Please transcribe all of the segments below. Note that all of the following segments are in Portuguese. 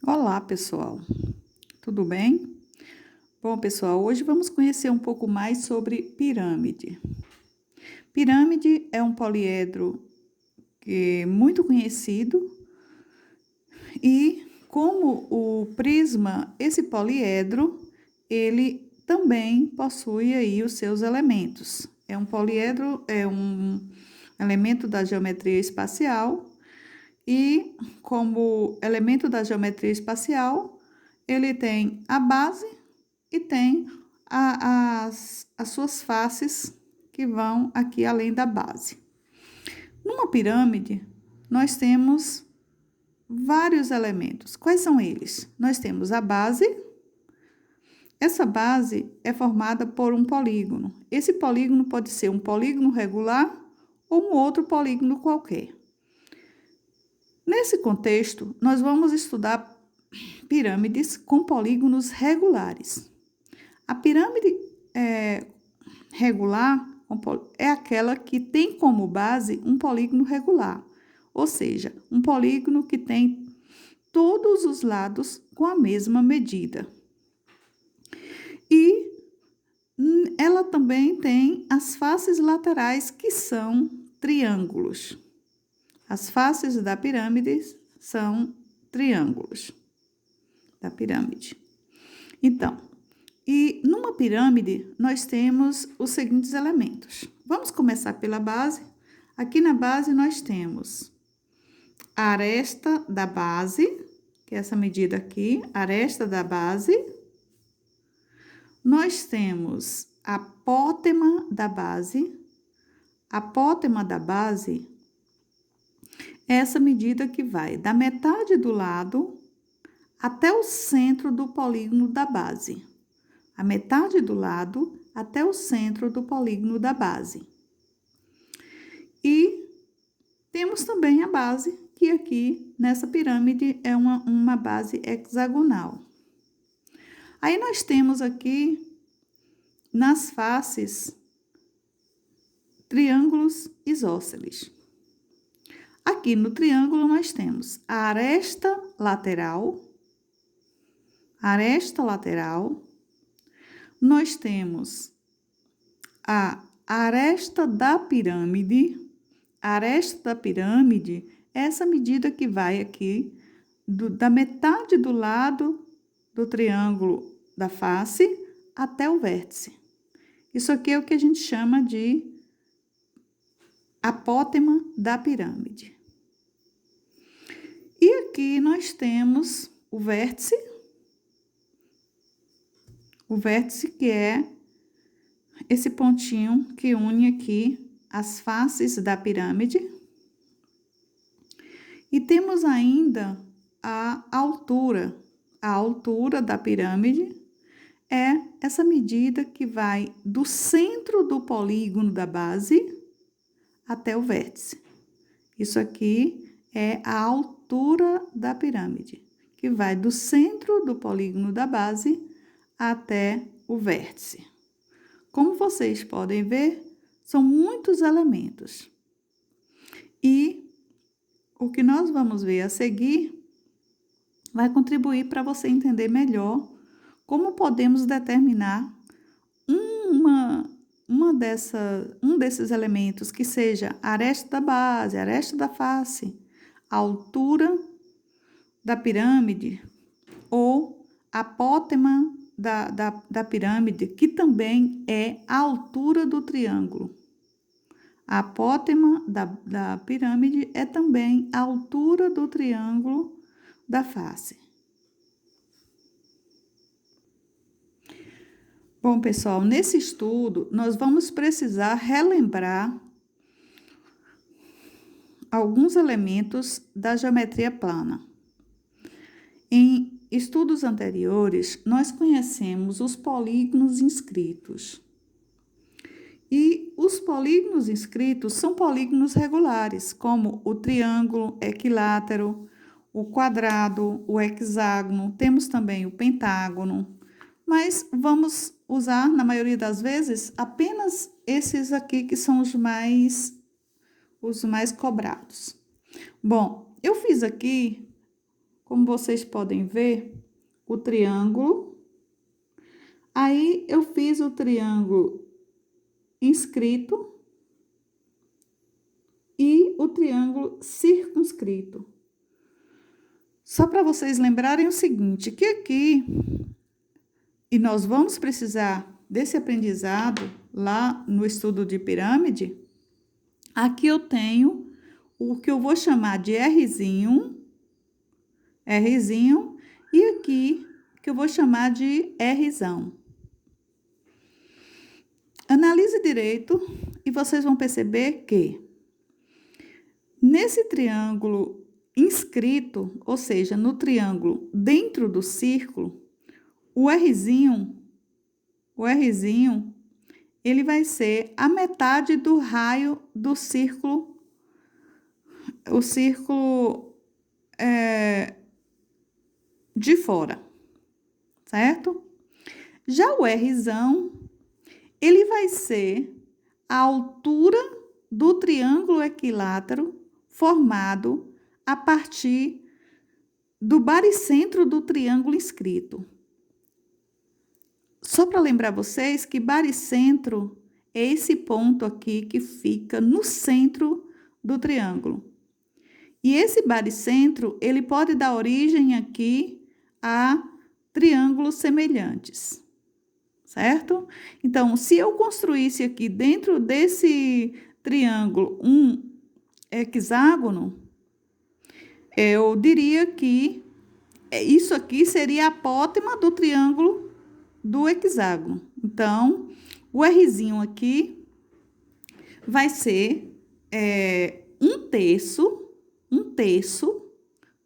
Olá, pessoal. Tudo bem? Bom, pessoal, hoje vamos conhecer um pouco mais sobre pirâmide. Pirâmide é um poliedro que é muito conhecido e como o prisma, esse poliedro, ele também possui aí os seus elementos. É um poliedro, é um elemento da geometria espacial e como elemento da geometria espacial, ele tem a base e tem as suas faces que vão aqui além da base. Numa pirâmide, nós temos vários elementos. Quais são eles? Nós temos a base. Essa base é formada por um polígono. Esse polígono pode ser um polígono regular ou um outro polígono qualquer. Nesse contexto, nós vamos estudar pirâmides com polígonos regulares. A pirâmide regular é aquela que tem como base um polígono regular, ou seja, um polígono que tem todos os lados com a mesma medida. E ela também tem as faces laterais, que são triângulos. As faces da pirâmide são triângulos da pirâmide. Então, e numa pirâmide, nós temos os seguintes elementos. Vamos começar pela base. Aqui na base, nós temos a aresta da base, que é essa medida aqui, aresta da base. Nós temos a apótema da base. A apótema da base é essa medida que vai da metade do lado até o centro do polígono da base. A metade do lado até o centro do polígono da base. E temos também a base, que aqui nessa pirâmide é uma base hexagonal. Aí nós temos aqui nas faces triângulos isósceles. Aqui no triângulo nós temos a aresta lateral, nós temos a aresta da pirâmide. A aresta da pirâmide é essa medida que vai aqui da metade do lado do triângulo da face até o vértice. Isso aqui é o que a gente chama de apótema da pirâmide. E aqui nós temos o vértice que é esse pontinho que une aqui as faces da pirâmide. E temos ainda a altura. A altura da pirâmide é essa medida que vai do centro do polígono da base até o vértice. Isso aqui é a altura da pirâmide, que vai do centro do polígono da base até o vértice. Como vocês podem ver, são muitos elementos. E o que nós vamos ver a seguir vai contribuir para você entender melhor como podemos determinar um desses elementos, que seja a aresta da base, a aresta da face, a altura da pirâmide ou a apótema da pirâmide, que também é a altura do triângulo. A apótema da pirâmide é também a altura do triângulo da face. Bom, pessoal, nesse estudo, nós vamos precisar relembrar alguns elementos da geometria plana. Em estudos anteriores, nós conhecemos os polígonos inscritos. E os polígonos inscritos são polígonos regulares, como o triângulo, equilátero, o quadrado, o hexágono, temos também o pentágono, mas vamos usar, na maioria das vezes, apenas esses aqui que são os mais cobrados. Bom, eu fiz aqui como vocês podem ver, o triângulo. Aí, eu fiz o triângulo inscrito e o triângulo circunscrito. Só para vocês lembrarem o seguinte, que aqui, e nós vamos precisar desse aprendizado lá no estudo de pirâmide, aqui eu tenho o que eu vou chamar de Rzinho, e aqui que eu vou chamar de Rzão. Analise direito e vocês vão perceber que nesse triângulo inscrito, ou seja, no triângulo dentro do círculo, o Rzinho, ele vai ser a metade do raio do círculo, o círculo de fora, certo? Já o Rzão, ele vai ser a altura do triângulo equilátero formado a partir do baricentro do triângulo inscrito. Só para lembrar vocês que baricentro é esse ponto aqui que fica no centro do triângulo. E esse baricentro, ele pode dar origem aqui a triângulos semelhantes, certo? Então, se eu construísse aqui dentro desse triângulo um hexágono, eu diria que isso aqui seria a apótema do triângulo do hexágono. Então, o Rzinho aqui vai ser um terço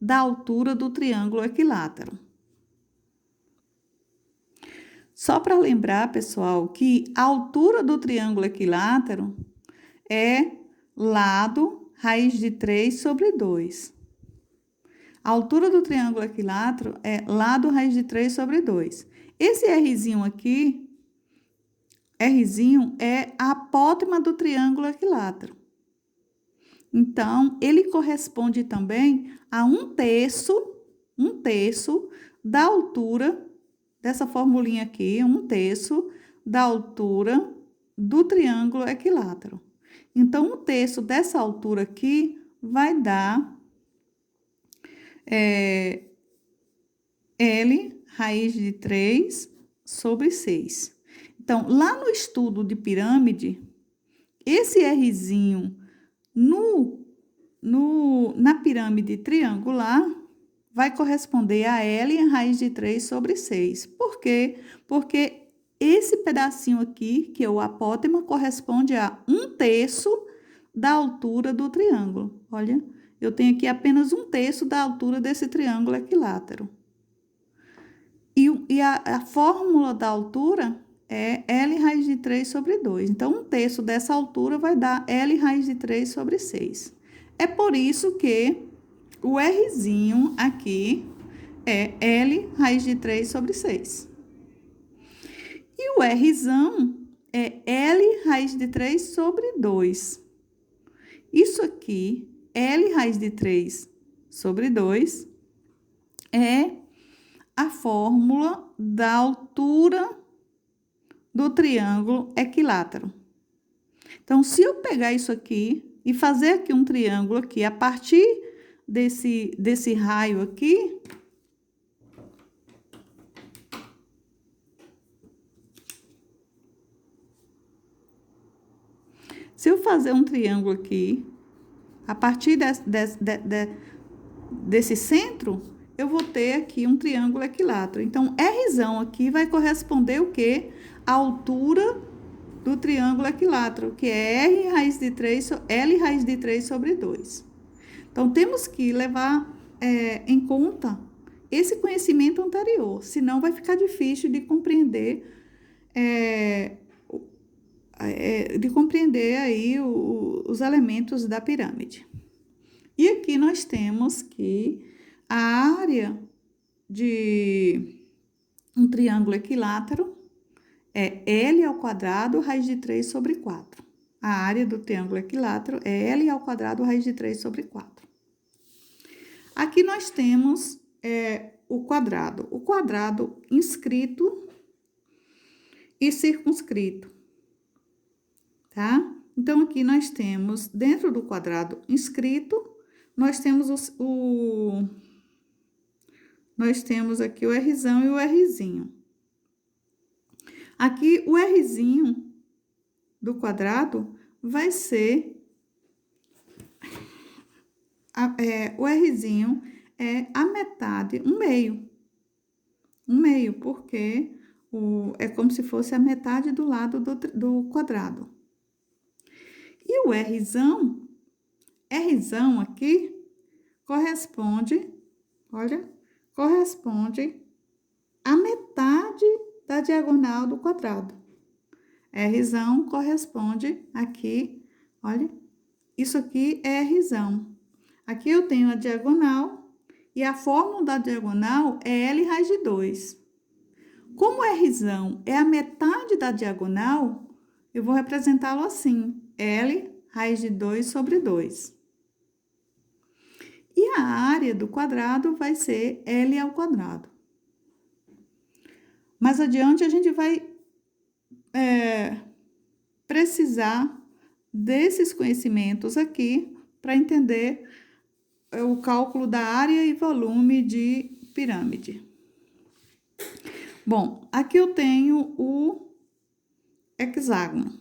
da altura do triângulo equilátero. Só para lembrar, pessoal, que a altura do triângulo equilátero é lado raiz de 3 sobre 2. A altura do triângulo equilátero é lado raiz de 3 sobre 2. Esse Rzinho aqui, Rzinho é a apótema do triângulo equilátero. Então, ele corresponde também a um terço da altura, dessa formulinha aqui, um terço da altura do triângulo equilátero. Então, um terço dessa altura aqui vai dar L raiz de 3 sobre 6. Então, lá no estudo de pirâmide, esse Rzinho na pirâmide triangular vai corresponder a L raiz de 3 sobre 6. Por quê? Porque esse pedacinho aqui, que é o apótema, corresponde a um terço da altura do triângulo. Olha, eu tenho aqui apenas um terço da altura desse triângulo equilátero. E a fórmula da altura é L raiz de 3 sobre 2. Então, um terço dessa altura vai dar L raiz de 3 sobre 6. É por isso que o Rzinho aqui é L raiz de 3 sobre 6. E o Rzão é L raiz de 3 sobre 2. Isso aqui, L raiz de 3 sobre 2, é a fórmula da altura do triângulo equilátero. Então, se eu pegar isso aqui e fazer aqui um triângulo aqui, a partir desse raio aqui, se eu fazer um triângulo aqui, a partir desse centro, eu vou ter aqui um triângulo equilátero. Então, Rzão aqui vai corresponder o quê? A altura do triângulo equilátero, que é L raiz de 3 sobre 2. Então, temos que levar em conta esse conhecimento anterior, senão vai ficar difícil de compreender aí os elementos da pirâmide. E aqui nós temos que a área de um triângulo equilátero é L ao quadrado raiz de 3 sobre 4. A área do triângulo equilátero é L ao quadrado raiz de 3 sobre 4. Aqui nós temos é o quadrado inscrito e circunscrito, tá? Então, aqui nós temos, dentro do quadrado inscrito, nós temos nós temos aqui o Rzão e o Rzinho. Aqui, o Rzinho do quadrado vai ser... o Rzinho é a metade, um meio. Um meio, porque é como se fosse a metade do lado do quadrado. E o Rzão aqui corresponde, olha, corresponde à metade da diagonal do quadrado. Rzão corresponde aqui, olha, isso aqui é Rzão. Aqui eu tenho a diagonal e a fórmula da diagonal é L raiz de 2. Como Rzão é a metade da diagonal, eu vou representá-lo assim, L raiz de 2 sobre 2. E a área do quadrado vai ser L ao quadrado. Mais adiante, a gente vai precisar desses conhecimentos aqui para entender o cálculo da área e volume de pirâmide. Bom, aqui eu tenho o hexágono.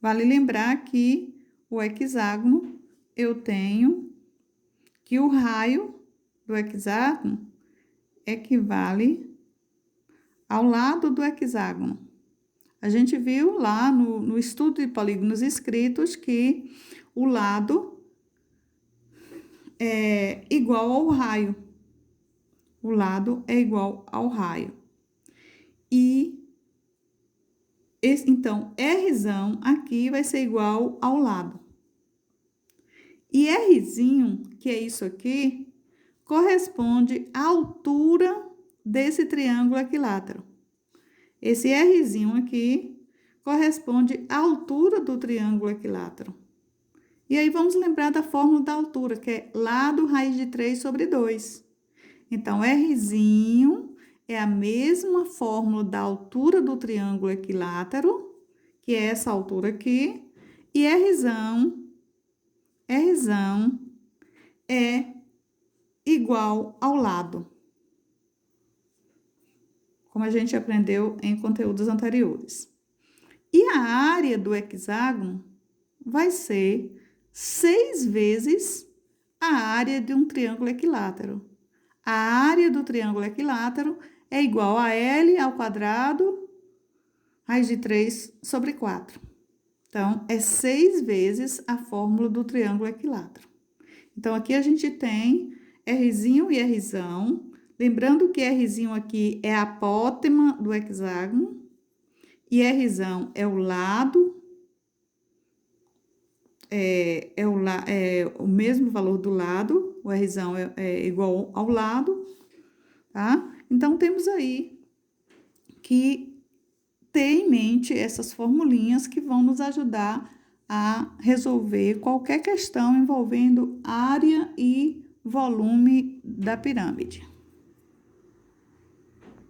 Vale lembrar que o hexágono, eu tenho que o raio do hexágono equivale ao lado do hexágono. A gente viu lá no estudo de polígonos escritos que o lado é igual ao raio. O lado é igual ao raio. Então, Rzão aqui vai ser igual ao lado. E Rzinho, que é isso aqui, corresponde à altura desse triângulo equilátero. Esse Rzinho aqui corresponde à altura do triângulo equilátero. E aí, vamos lembrar da fórmula da altura, que é lado raiz de 3 sobre 2. Então, Rzinho é a mesma fórmula da altura do triângulo equilátero, que é essa altura aqui, e Rzão é igual ao lado, como a gente aprendeu em conteúdos anteriores. E a área do hexágono vai ser 6 vezes a área de um triângulo equilátero. A área do triângulo equilátero é igual a L ao quadrado, raiz de 3 sobre 4. Então, é 6 vezes a fórmula do triângulo equilátero. Então, aqui a gente tem Rzinho e Rzão. Lembrando que Rzinho aqui é a apótema do hexágono e Rzão é o lado, o mesmo valor do lado, o Rzão é igual ao lado, tá? Então, temos aí que ter em mente essas formulinhas que vão nos ajudar a resolver qualquer questão envolvendo área e volume da pirâmide.